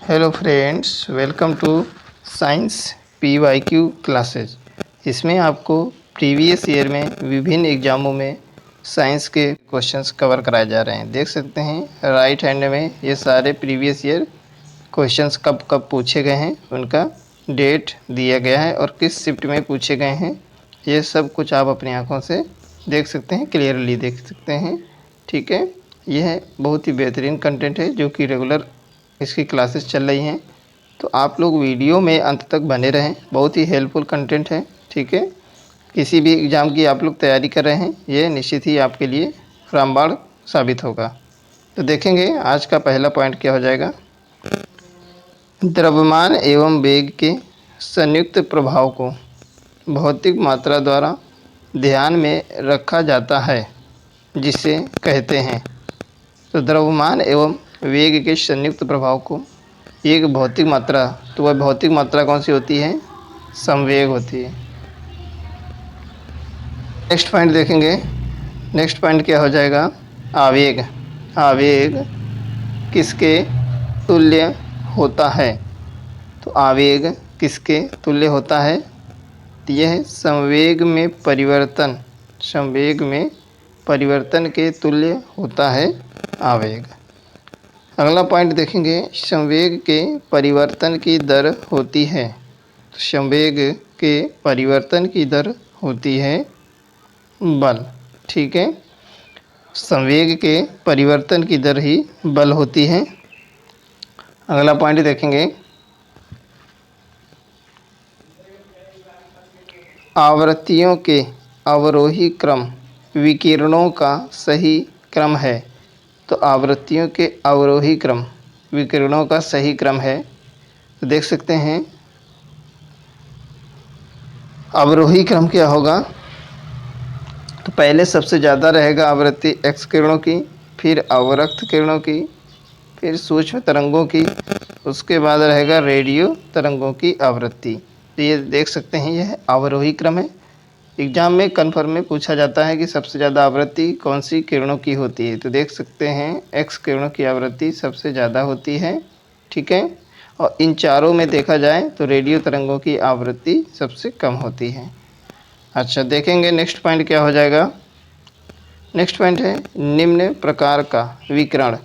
Hello friends, welcome to science PYQ classes. इसमें आपको previous year में विभिन्न एग्ज़ामों में साइंस के क्वेश्चंस कवर कराए जा रहे हैं। देख सकते हैं राइट हैंड में ये सारे प्रीवियस ईयर क्वेश्चंस कब कब पूछे गए हैं, उनका डेट दिया गया है और किस शिफ्ट में पूछे गए हैं। ये सब कुछ आप अपनी आँखों से देख सकते हैं, क्लियरली देख सकते हैं। ठीक है, यह बहुत ही बेहतरीन कंटेंट है जो कि रेगुलर इसकी क्लासेस चल रही हैं, तो आप लोग वीडियो में अंत तक बने रहें। बहुत ही हेल्पफुल कंटेंट है। ठीक है, किसी भी एग्ज़ाम की आप लोग तैयारी कर रहे हैं, ये निश्चित ही आपके लिए रामबाण साबित होगा। तो देखेंगे आज का पहला पॉइंट क्या हो जाएगा। द्रव्यमान एवं वेग के संयुक्त प्रभाव को भौतिक मात्रा द्वारा ध्यान में रखा जाता है, जिसे कहते हैं। तो द्रव्यमान एवं वेग के संयुक्त प्रभाव को एक भौतिक मात्रा, तो वह भौतिक मात्रा कौन सी होती है? संवेग होती है। नेक्स्ट पॉइंट देखेंगे। नेक्स्ट पॉइंट क्या हो जाएगा? आवेग। आवेग किसके तुल्य होता है? तो आवेग किसके तुल्य होता है? तो यह संवेग में परिवर्तन, संवेग में परिवर्तन के तुल्य होता है आवेग। अगला पॉइंट देखेंगे, संवेग के परिवर्तन की दर होती है। तो संवेग के परिवर्तन की दर होती है बल। ठीक है, संवेग के परिवर्तन की दर ही बल होती है। अगला पॉइंट देखेंगे, आवृत्तियों के अवरोही क्रम विकिरणों का सही क्रम है। तो आवृत्तियों के अवरोही क्रम विकिरणों का सही क्रम है। तो देख सकते हैं अवरोही क्रम क्या होगा। तो पहले सबसे ज़्यादा रहेगा आवृत्ति एक्स किरणों की, फिर अवरक्त किरणों की, फिर सूक्ष्म तरंगों की, उसके बाद रहेगा रेडियो तरंगों की आवृत्ति। तो ये देख सकते हैं यह अवरोही क्रम है। एग्जाम में कन्फर्म में पूछा जाता है कि सबसे ज़्यादा आवृत्ति कौन सी किरणों की होती है। तो देख सकते हैं एक्स किरणों की आवृत्ति सबसे ज़्यादा होती है। ठीक है, और इन चारों में देखा जाए तो रेडियो तरंगों की आवृत्ति सबसे कम होती है। अच्छा, देखेंगे नेक्स्ट पॉइंट क्या हो जाएगा। नेक्स्ट पॉइंट है, निम्न प्रकार का विकिरण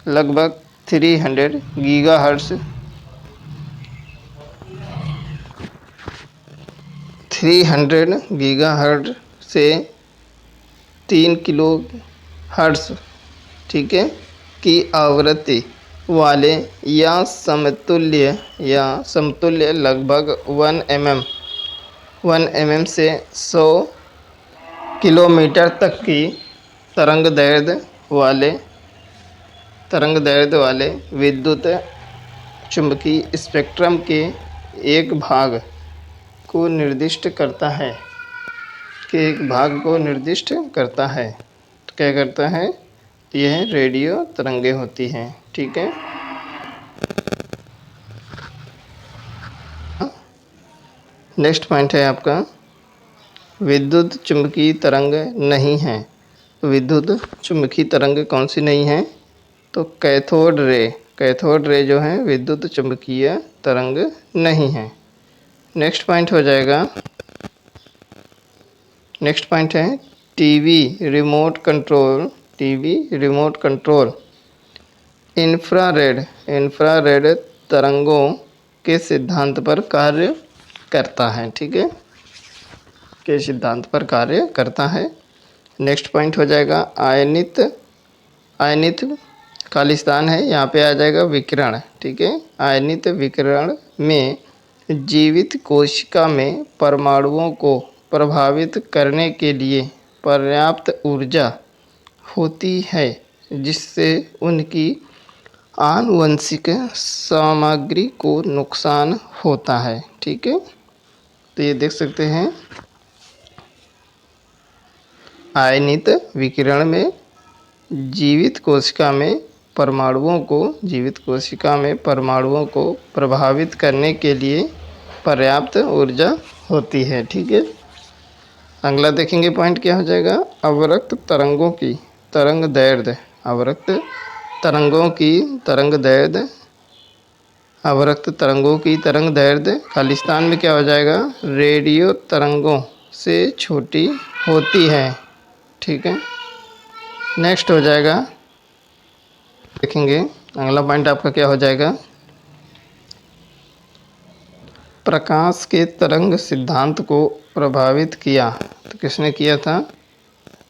लगभग 300 गीगाहर्ट्ज़ 300 गीगाहर्ट्ज़ से 3 किलो हर्ट्ज़, ठीक है, की आवृत्ति वाले या समतुल्य लगभग 1 mm से 100 किलोमीटर तक की तरंग दैर्ध्य वाले विद्युत चुंबकीय स्पेक्ट्रम के एक भाग को निर्दिष्ट करता है, तो क्या करता है? यह रेडियो तरंगे होती हैं। ठीक है, नेक्स्ट पॉइंट है आपका, विद्युत चुंबकीय तरंग नहीं है। तो विद्युत चुंबकीय तरंग कौन सी नहीं है? तो कैथोड रे जो है विद्युत चुंबकीय तरंग नहीं है। नेक्स्ट पॉइंट हो जाएगा, नेक्स्ट पॉइंट है टीवी रिमोट कंट्रोल इंफ्रारेड तरंगों के सिद्धांत पर कार्य करता है। ठीक है, के सिद्धांत पर कार्य करता है। नेक्स्ट पॉइंट हो जाएगा आयनित खालिस्तान है, यहाँ पे आ जाएगा विकिरण। ठीक है, आयनित विकिरण में जीवित कोशिका में परमाणुओं को प्रभावित करने के लिए पर्याप्त ऊर्जा होती है, जिससे उनकी आनुवंशिक सामग्री को नुकसान होता है। ठीक है, तो ये देख सकते हैं आयनित विकिरण में जीवित कोशिका में परमाणुओं को प्रभावित करने के लिए पर्याप्त ऊर्जा होती है। ठीक है, अगला देखेंगे पॉइंट क्या हो जाएगा, अवरक्त तरंगों की तरंग दैर्ध्य अवरक्त तरंगों की तरंग दैर्ध्य खालिस्तान में क्या हो जाएगा, रेडियो तरंगों से छोटी होती है। ठीक है, नेक्स्ट हो जाएगा, देखेंगे अगला पॉइंट आपका क्या हो जाएगा, प्रकाश के तरंग सिद्धांत को प्रभावित किया। तो किसने किया था,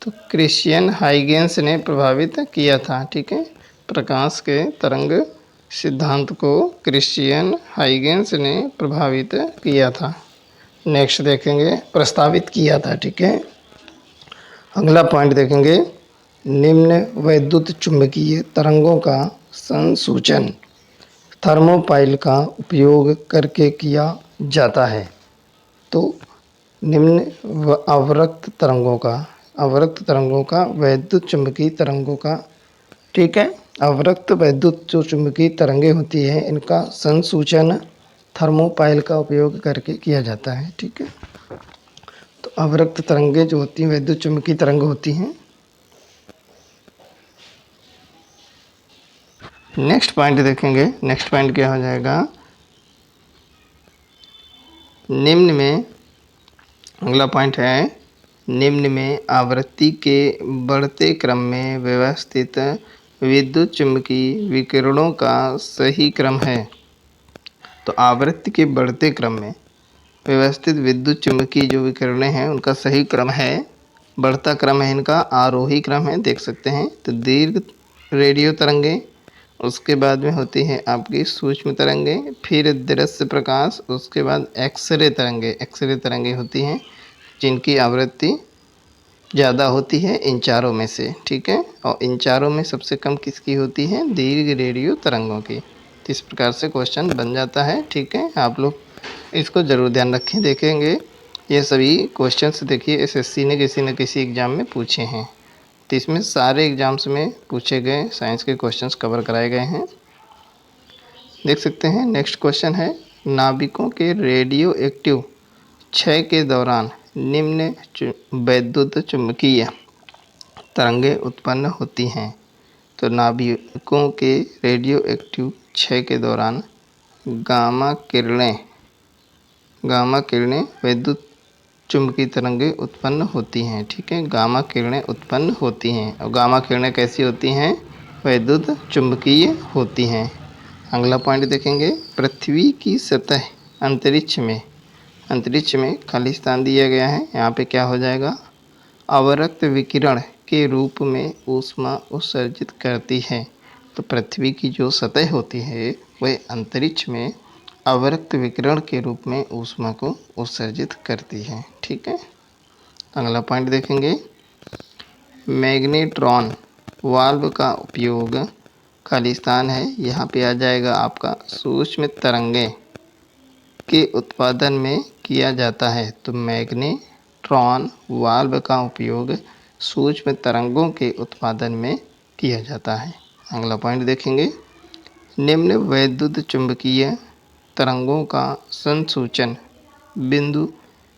तो क्रिश्चियन हाइगेंस ने प्रभावित किया था। ठीक है, प्रकाश के तरंग सिद्धांत को क्रिश्चियन हाइगेंस ने प्रभावित किया था। नेक्स्ट देखेंगे, प्रस्तावित किया था। ठीक है, अगला पॉइंट देखेंगे, निम्न वैद्युत चुंबकीय तरंगों का संसूचन थर्मोपाइल का उपयोग करके किया जाता है। तो निम्न अवरक्त तरंगों का वैद्युत चुंबकीय तरंगों का, ठीक है, अवरक्त वैद्युत जो चुंबकीय तरंगे होती हैं इनका संसूचन थर्मोपाइल का उपयोग करके किया जाता है। ठीक है, तो अवरक्त तरंगे जो होती हैं वैद्युत चुंबकीय तरंग होती हैं। नेक्स्ट पॉइंट देखेंगे, नेक्स्ट पॉइंट क्या हो जाएगा, निम्न में, अगला पॉइंट है, निम्न में आवृत्ति के बढ़ते क्रम में व्यवस्थित विद्युत चुम्बकीय विकिरणों का सही क्रम है। तो आवृत्ति के बढ़ते क्रम में व्यवस्थित विद्युत चुम्बकीय जो विकिरणें हैं उनका सही क्रम है, बढ़ता क्रम है इनका, आरोही क्रम है, देख सकते हैं। तो दीर्घ रेडियो तरंगें, उसके बाद में होती हैं आपकी सूक्ष्म तरंगें, फिर दृश्य प्रकाश, उसके बाद एक्सरे तरंगें होती हैं जिनकी आवृत्ति ज़्यादा होती है इन चारों में से। ठीक है, और इन चारों में सबसे कम किसकी होती है, दीर्घ रेडियो तरंगों की। तो इस प्रकार से क्वेश्चन बन जाता है। ठीक है, आप लोग इसको ज़रूर ध्यान रखें। देखेंगे ये सभी क्वेश्चंस, देखिए एसएससी ने किसी न किसी एग्ज़ाम में पूछे हैं। तो इसमें सारे एग्ज़ाम्स में पूछे गए साइंस के क्वेश्चंस कवर कराए गए हैं, देख सकते हैं। नेक्स्ट क्वेश्चन है, नाभिकों के रेडियो एक्टिव क्षय के दौरान निम्न वैद्युत चुम्बकीय तरंगें उत्पन्न होती हैं। तो नाभिकों के रेडियो एक्टिव क्षय के दौरान गामा किरणें वैद्युत चुम्बकीय तरंगें उत्पन्न होती हैं। ठीक है, गामा किरणें उत्पन्न होती हैं, और गामा किरणें कैसी होती हैं, वैद्युत चुम्बकीय होती हैं। अगला पॉइंट देखेंगे, पृथ्वी की सतह अंतरिक्ष में खालिस्तान दिया गया है। यहाँ पे क्या हो जाएगा, अवरक्त विकिरण के रूप में ऊष्मा उत्सर्जित करती है। तो पृथ्वी की जो सतह होती है वह अंतरिक्ष में अवरक्त विकिरण के रूप में ऊष्मा को उत्सर्जित करती है। ठीक है, अगला पॉइंट देखेंगे, मैग्नेट्रॉन वाल्व का उपयोग खालिस्तान है, यहाँ पे आ जाएगा आपका सूक्ष्म तरंगें के उत्पादन में किया जाता है। तो मैग्नेट्रॉन वाल्व का उपयोग सूक्ष्म तरंगों के उत्पादन में किया जाता है। अगला पॉइंट देखेंगे, निम्न वैद्युत चुंबकीय तरंगों का संसूचन बिंदु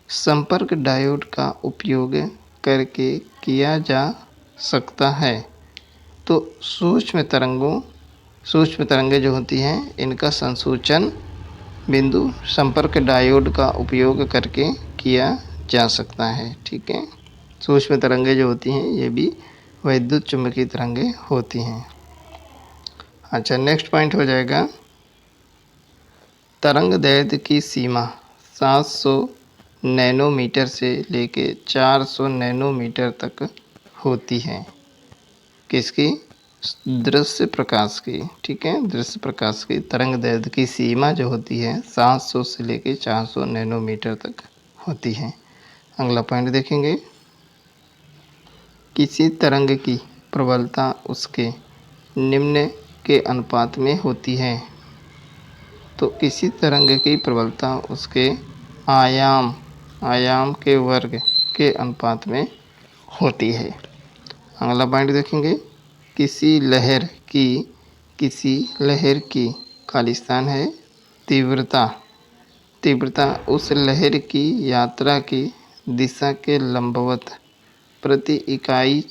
संपर्क डायोड का उपयोग करके किया जा सकता है। तो सूक्ष्म तरंगें जो होती हैं इनका संसूचन बिंदु संपर्क डायोड का उपयोग करके किया जा सकता है। ठीक है, सूक्ष्म तरंगें जो होती हैं ये भी वैद्युत चुम्बकीय तरंगें होती हैं। अच्छा, नेक्स्ट पॉइंट हो जाएगा, तरंग दैर्ध्य की सीमा 700 नैनोमीटर से लेके 400 नैनोमीटर तक होती है। किसकी, दृश्य प्रकाश की। ठीक है, दृश्य प्रकाश की तरंग दैर्ध्य की सीमा जो होती है 700 से लेके 400 नैनोमीटर तक होती है। अगला पॉइंट देखेंगे, किसी तरंग की प्रबलता उसके निम्न के अनुपात में होती है। तो किसी तरंग की प्रबलता उसके आयाम के वर्ग के अनुपात में होती है। अगला पॉइंट देखेंगे, किसी लहर की खालिस्तान है तीव्रता उस लहर की यात्रा की दिशा के लंबवत प्रति इकाई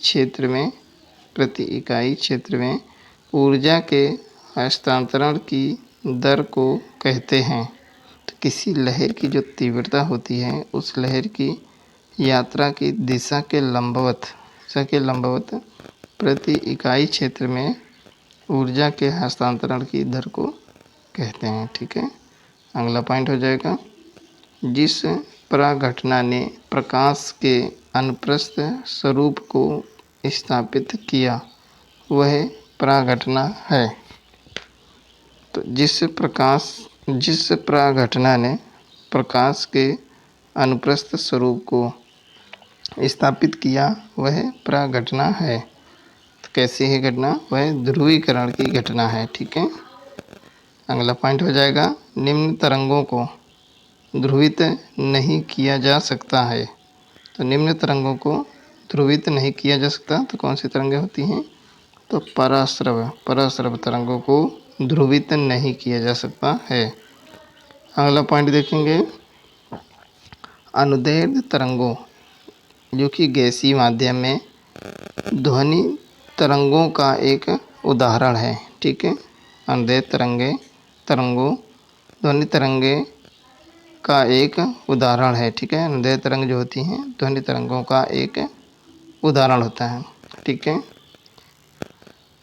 क्षेत्र में ऊर्जा के हस्तांतरण की दर को कहते हैं? तो किसी लहर की जो तीव्रता होती है उस लहर की यात्रा की दिशा के लंबवत प्रति इकाई क्षेत्र में ऊर्जा के हस्तांतरण की दर को कहते हैं। ठीक है, अगला पॉइंट हो जाएगा, जिस पराघटना ने प्रकाश के अनुप्रस्थ स्वरूप को स्थापित किया वह पराघटना है। तो जिस पराघटना ने प्रकाश के अनुप्रस्थ स्वरूप को स्थापित किया वह पराघटना है। तो कैसी है घटना? वह ध्रुवीकरण की घटना है। ठीक है, अगला पॉइंट हो जाएगा, निम्न तरंगों को ध्रुवित नहीं किया जा सकता है। तो निम्न तरंगों को ध्रुवित नहीं किया जा सकता तो कौन सी तरंगें होती हैं? तो पराश्रव तरंगों को ध्रुवित नहीं किया जा सकता है। अगला पॉइंट देखेंगे, अनुदैर्ध्य तरंगों जो कि गैसीय माध्यम में ध्वनि तरंगों का एक उदाहरण है। ठीक है, अनुदैर्ध्य तरंगों ध्वनि तरंगे का एक उदाहरण है। ठीक है, अनुदैर्ध्य तरंग जो होती हैं ध्वनि तरंगों का एक उदाहरण होता है। ठीक है,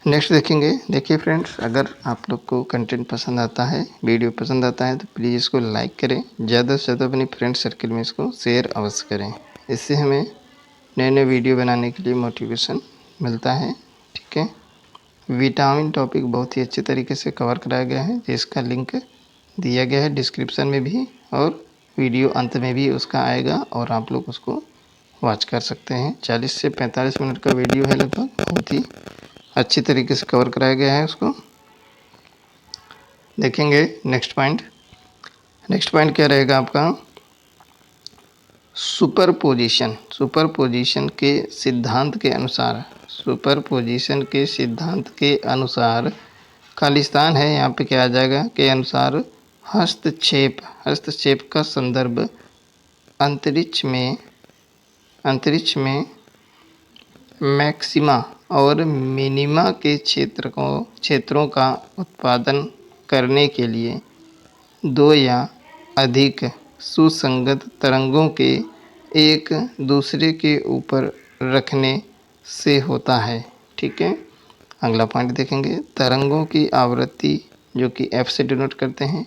नेक्स्ट देखेंगे। देखिए फ्रेंड्स, अगर आप लोग को कंटेंट पसंद आता है, वीडियो पसंद आता है तो प्लीज़ इसको लाइक करें, ज़्यादा से ज़्यादा अपनी फ्रेंड सर्कल में इसको शेयर अवश्य करें। इससे हमें नए नए वीडियो बनाने के लिए मोटिवेशन मिलता है। ठीक है, विटामिन टॉपिक बहुत ही अच्छे तरीके से कवर कराया गया है, जिसका लिंक दिया गया है डिस्क्रिप्शन में भी और वीडियो अंत में भी उसका आएगा और आप लोग उसको वॉच कर सकते हैं। 40 से 45 मिनट का वीडियो है लगभग, बहुत ही अच्छी तरीके से कवर कराया गया है उसको। देखेंगे नेक्स्ट पॉइंट क्या रहेगा आपका? सुपरपोजिशन के सिद्धांत के अनुसार खालिस्तान है, यहाँ पे क्या आ जाएगा के अनुसार हस्तक्षेप का संदर्भ अंतरिक्ष में मैक्सिमा और मिनिमा के क्षेत्रों का उत्पादन करने के लिए दो या अधिक सुसंगत तरंगों के एक दूसरे के ऊपर रखने से होता है। ठीक है, अगला पॉइंट देखेंगे, तरंगों की आवृत्ति जो कि F से डिनोट करते हैं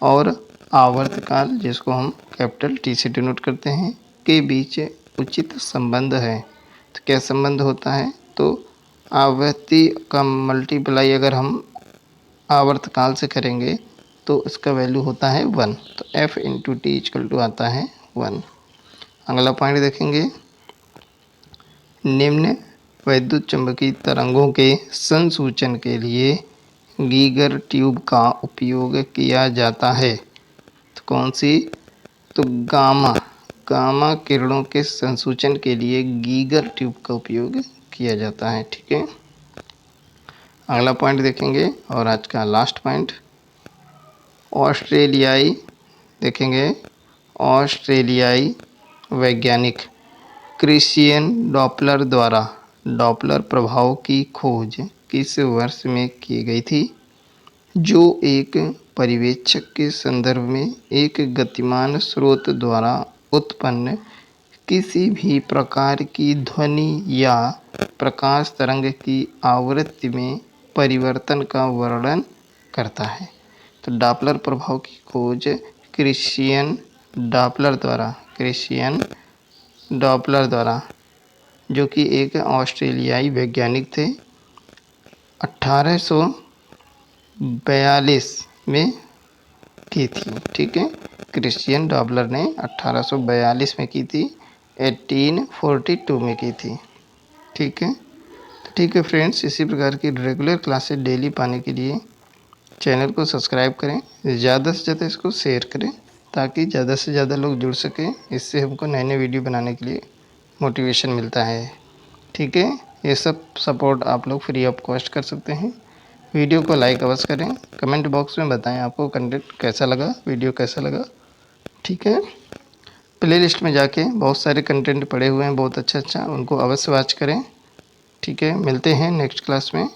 और आवर्तकाल जिसको हम कैपिटल T से डिनोट करते हैं के बीच उचित संबंध है। तो क्या संबंध होता है? तो आवृत्ति का मल्टीप्लाई अगर हम आवर्तकाल से करेंगे तो इसका वैल्यू होता है 1, तो F into T equal to आता है 1। अगला पॉइंट देखेंगे, निम्न वैद्युत चुंबकीय तरंगों के संसूचन के लिए गीगर ट्यूब का उपयोग किया जाता है। तो कौन सी? तो गामा किरणों के संसूचन के लिए गीगर ट्यूब का उपयोग किया जाता है। ठीक है, अगला पॉइंट देखेंगे और आज का लास्ट पॉइंट, ऑस्ट्रेलियाई वैज्ञानिक क्रिश्चियन डॉपलर द्वारा डॉपलर प्रभाव की खोज किस वर्ष में की गई थी? जो एक पर्यवेक्षक के संदर्भ में एक गतिमान स्रोत द्वारा उत्पन्न किसी भी प्रकार की ध्वनि या प्रकाश तरंग की आवृत्ति में परिवर्तन का वर्णन करता है। तो डॉपलर प्रभाव की खोज क्रिश्चियन डॉपलर द्वारा जो कि एक ऑस्ट्रेलियाई वैज्ञानिक थे 1842 में की थी। ठीक है, क्रिश्चियन डॉपलर ने 1842 में की थी, 1842 में की थी। ठीक है, तो ठीक है फ्रेंड्स, इसी प्रकार की रेगुलर क्लासेस डेली पाने के लिए चैनल को सब्सक्राइब करें, ज़्यादा से ज़्यादा इसको शेयर करें ताकि ज़्यादा से ज़्यादा लोग जुड़ सकें। इससे हमको नए नए वीडियो बनाने के लिए मोटिवेशन मिलता है। ठीक है, ये सब सपोर्ट आप लोग फ्री ऑफ कॉस्ट कर सकते हैं। वीडियो को लाइक अवश्य करें, कमेंट बॉक्स में बताएं आपको कंटेंट कैसा लगा, वीडियो कैसा लगा। ठीक है, प्लेलिस्ट में जाके बहुत सारे कंटेंट पड़े हुए हैं बहुत अच्छा, उनको अवश्य वॉच करें। ठीक है, मिलते हैं नेक्स्ट क्लास में।